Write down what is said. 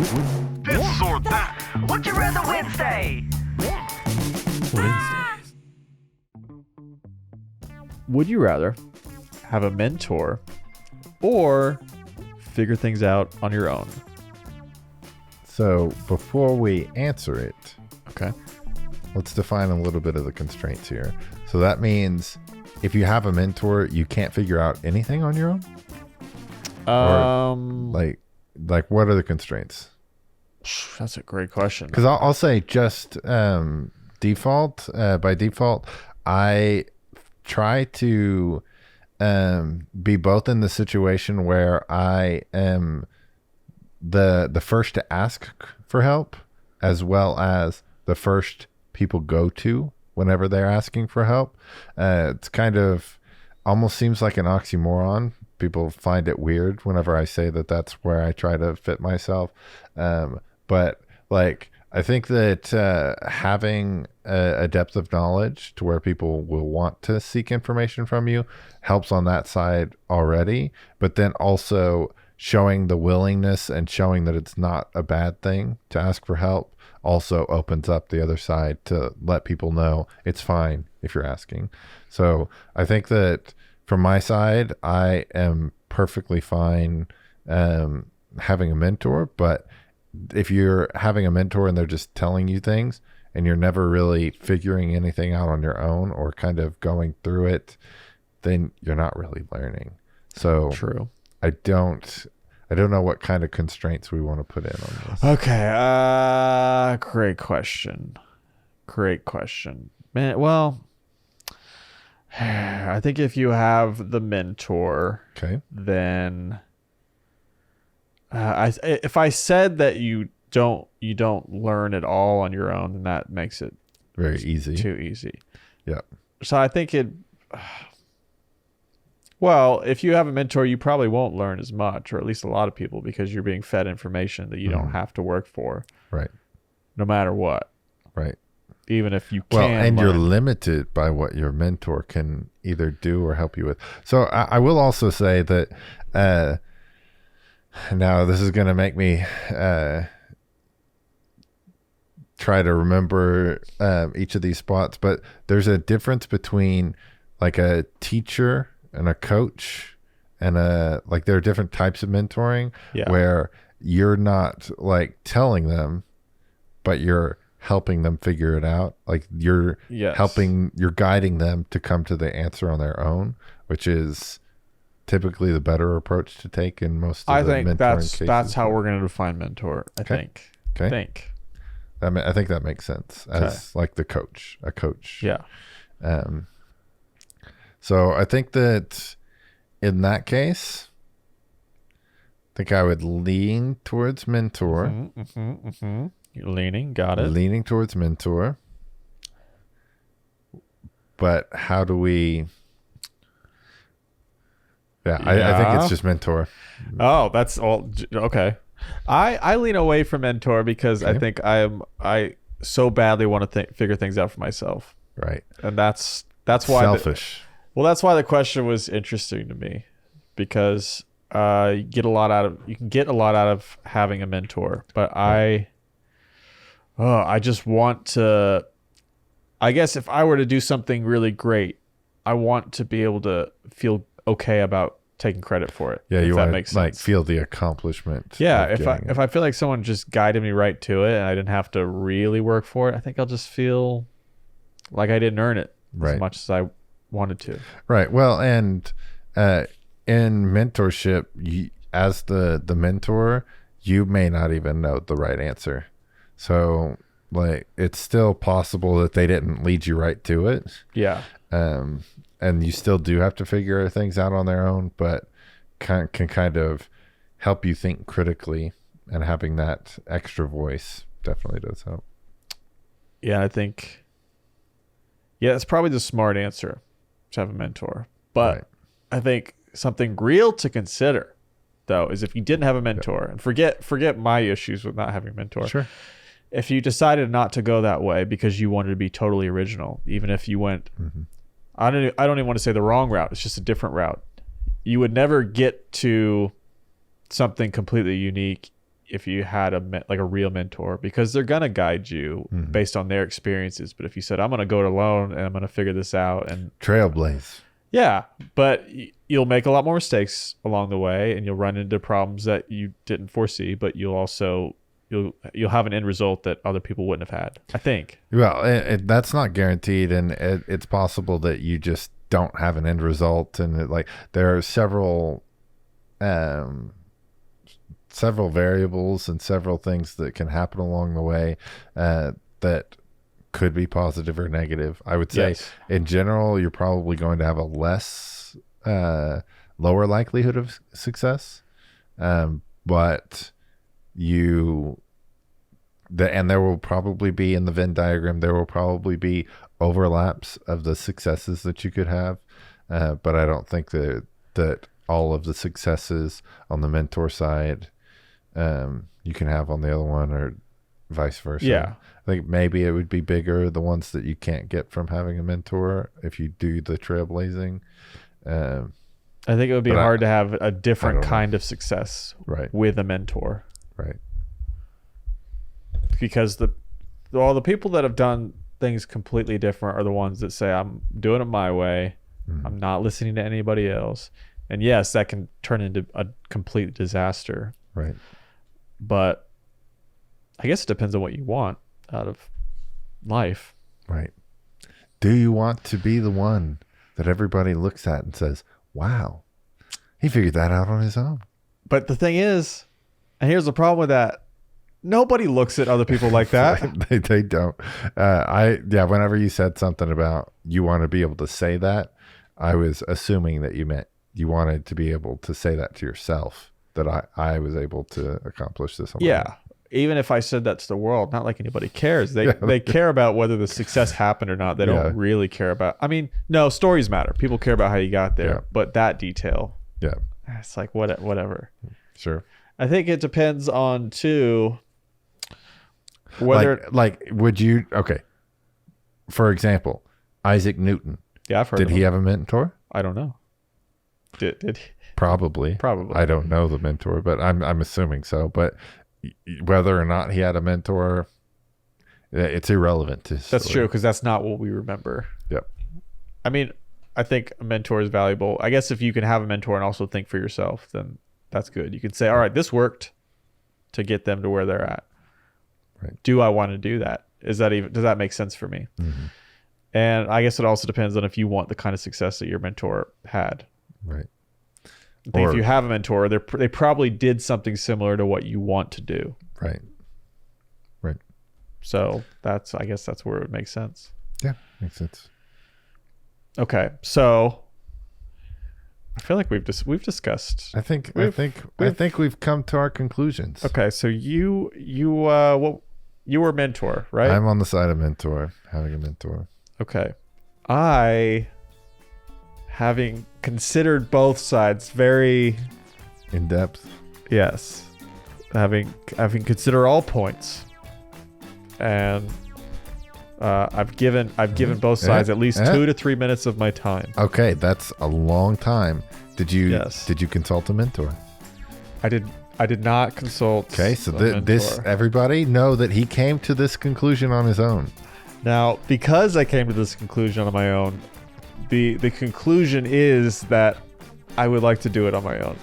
This or that. Would you rather Wednesday? Wednesdays. Would you rather have a mentor or figure things out on your own? So before we answer it, Okay. let's define a little bit of the constraints here. So that means if you have a mentor, you can't figure out anything on your own? Like what are the constraints? That's a great question. Because I'll say just default, by default, I try to be both in the situation where I am the first to ask for help, as well as the first people go to whenever they're asking for help. It's kind of almost seems like an oxymoron. People find it weird whenever I say that that's where I try to fit myself. But like, I think that having a depth of knowledge to where people will want to seek information from you helps on that side already. But then also showing the willingness and showing that it's not a bad thing to ask for help also opens up the other side to let people know it's fine if you're asking. So I think that from my side, I am perfectly fine having a mentor, but if you're having a mentor and they're just telling you things and you're never really figuring anything out on your own or kind of going through it, then you're not really learning. So True. I don't know what kind of constraints we want to put in on this. Okay. Great question. Man, well, I think if you have the mentor, Okay. then if I said that you don't learn at all on your own, then that makes it Very easy. too easy. Yeah. So I think well, if you have a mentor, you probably won't learn as much, or at least a lot of people, because you're being fed information that you don't have to work for, Right. no matter what. Right. Even if you Well, can and you're learn. limited by what your mentor can either do or help you with. So I will also say that now this is going to make me try to remember each of these spots, but there's a difference between like a teacher and a coach and like there are different types of mentoring where you're not like telling them, but you're helping them figure it out. Like you're you're guiding them to come to the answer on their own, which is typically the better approach to take in most of the mentoring cases. That's how we're going to define mentor, I think. Okay. I think that makes sense as like a coach. Yeah. So I think that in that case, I think I would lean towards mentor. You're leaning. Got it. Leaning towards mentor. But how do we... I think it's just mentor. Oh, that's all. Okay. I lean away from mentor because I think I so badly want to figure things out for myself. Right. And that's why selfish. That's why the question was interesting to me, because you can get a lot out of having a mentor, but I just want to, I guess if I were to do something really great, I want to be able to feel okay about taking credit for it. Yeah, you want to like feel the accomplishment. Yeah, if I feel like someone just guided me right to it and I didn't have to really work for it, I think I'll just feel like I didn't earn it as much as I wanted to. Right. Well, and in mentorship, as the mentor, you may not even know the right answer. So like it's still possible that they didn't lead you right to it. Yeah. And you still do have to figure things out on their own, but can kind of help you think critically, and having that extra voice definitely does help. Yeah, I think, it's probably the smart answer to have a mentor. But I think something real to consider, though, is if you didn't have a mentor, and forget my issues with not having a mentor. Sure. If you decided not to go that way because you wanted to be totally original, even if you went, I don't even want to say the wrong route, it's just a different route, you would never get to something completely unique if you had like a real mentor, because they're gonna guide you based on their experiences. But if you said, I'm gonna go it alone and I'm gonna figure this out, and Trailblaze. yeah, but you'll make a lot more mistakes along the way, and you'll run into problems that you didn't foresee, but you'll also you'll have an end result that other people wouldn't have had, I think. Well, that's not guaranteed, and it's possible that you just don't have an end result, and like there are several variables and several things that can happen along the way that could be positive or negative. I would say Yes. in general, you're probably going to have a less lower likelihood of success, but and there will probably be in the Venn diagram, there will probably be overlaps of the successes that you could have, but I don't think that all of the successes on the mentor side you can have on the other one, or vice versa. Yeah. I think maybe it would be bigger, the ones that you can't get from having a mentor if you do the trailblazing. I think it would be But hard to have a I different don't know. kind of success Right. with a mentor, Right. because all the people that have done things completely different are the ones that say, I'm doing it my way. I'm not listening to anybody else. And yes, that can turn into a complete disaster. Right. But I guess it depends on what you want out of life. Right. Do you want to be the one that everybody looks at and says, wow, he figured that out on his own? But the thing is, and here's the problem with that, nobody looks at other people like that. They don't. Whenever you said something about you want to be able to say that, I was assuming that you meant you wanted to be able to say that to yourself, that I was able to accomplish this on my own. Yeah. Even if I said that to the world, not like anybody cares. They care about whether the success happened or not. They don't really care about, I mean, no, stories matter. People care about how you got there, Yeah. but that detail, Yeah, it's like whatever. sure. I think it depends on too whether Like would you, okay, for example, Isaac Newton, yeah, I've heard did of he him. have a mentor? I don't know. Did he? Probably. Probably. I don't know the mentor, but I'm assuming so. But whether or not he had a mentor, it's irrelevant to his That's story. true, because that's not what we remember. Yep. I mean, I think a mentor is valuable. I guess if you can have a mentor and also think for yourself, then that's good. You can say, all right, this worked to get them to where they're at. Right. Do I want to do that? Does that make sense for me? Mm-hmm. And I guess it also depends on if you want the kind of success that your mentor had. Right. I think Or- if you have a mentor, they probably did something similar to what you want to do. Right. Right. So I guess that's where it would make sense. Yeah, makes sense. Okay, so I feel like we've discussed. I think we've come to our conclusions. Okay, so you were a mentor, right? I'm on the side of mentor, having a mentor. Okay. I, having considered both sides very, In depth. yes, having considered all points, and I've given both sides at least 2 to 3 minutes of my time. Okay, that's a long time. Did you Yes. did you consult a mentor? I did not consult. Okay, so a this mentor. everybody know that he came to this conclusion on his own. Now, because I came to this conclusion on my own, the conclusion is that I would like to do it on my own.